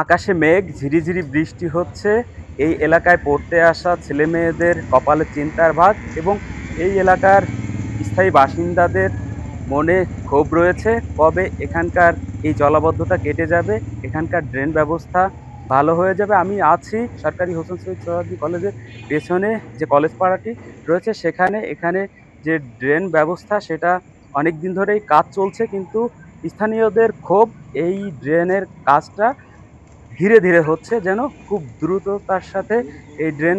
আকাশে মেঘ, ঝিরিঝিরি বৃষ্টি হচ্ছে। এই এলাকায় পড়তে আসা ছেলেমেয়েদের কপালে চিন্তার ভাঁজ এবং এই এলাকার স্থায়ী বাসিন্দাদের মনে ক্ষোভ রয়েছে। কবে এখানকার এই জলাবদ্ধতা কেটে যাবে, এখানকার ড্রেন ব্যবস্থা ভালো হয়ে যাবে। আমি আছি সরকারি হোসেন শহীদ সোহরাওয়ার্দী কলেজের পেছনে যে কলেজ পাড়াটি রয়েছে সেখানে। এখানে যে ড্রেন ব্যবস্থা সেটা অনেকদিন ধরেই কাজ চলছে, কিন্তু স্থানীয়দের ক্ষোভ এই ড্রেনের কাজটা ধীরে, ধীরে হচ্ছে, যেন খুব দ্রুততার সাথে এই ড্রেন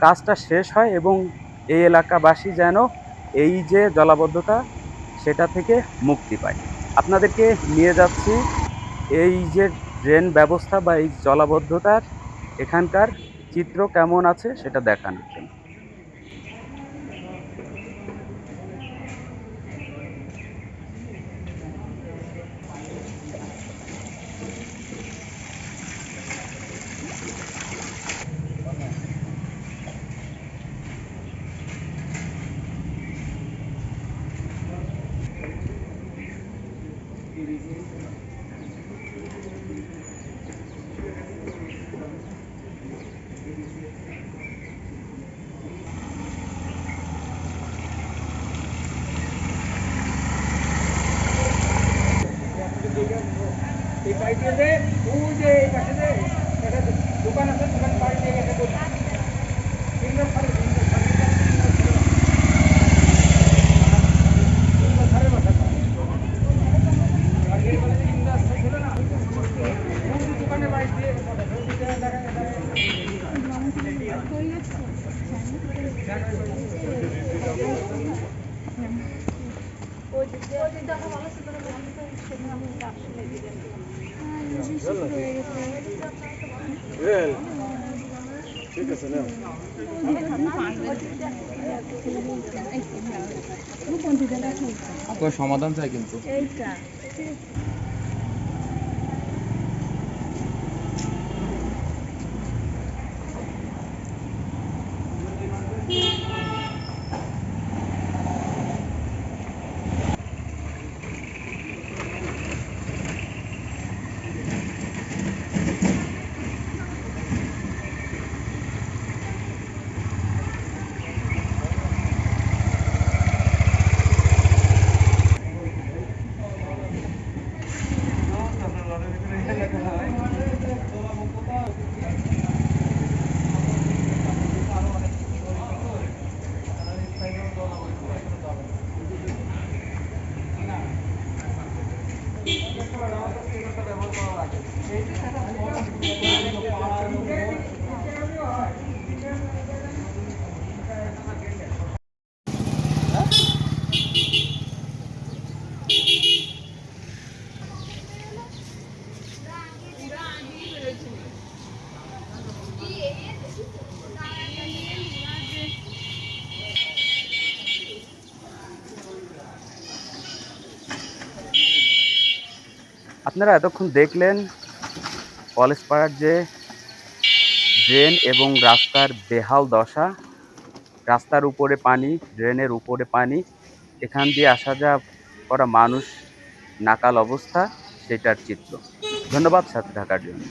কাজটা শেষ হয় এবং এই এলাকাবাসী যেন এই যে জলাবদ্ধতা সেটা থেকে মুক্তি পায়। আপনাদেরকে নিয়ে যাচ্ছি এই যে ড্রেন ব্যবস্থা বা এই জলাবদ্ধতার এখানকার চিত্র কেমন আছে সেটা দেখানোর জন্য। এই পাইপ দিয়ে ওই যে এই পাশে যে একটা দোকান আছে, দোকান বাড়ি দিয়ে গেছে দোকানে বাড়ি দিয়ে ঠিক আছে না সমাধান চাই কিন্তু আপনারা এতক্ষণ দেখলেন কলেজ পাড়ার যে ড্রেন এবং রাস্তার বেহাল দশা। রাস্তার উপরে পানি, ড্রেনের উপরে পানি, এখান দিয়ে আসা যাওয়া করা মানুষ নাকাল অবস্থা, সেটার চিত্র। ধন্যবাদ সাথে থাকার জন্য।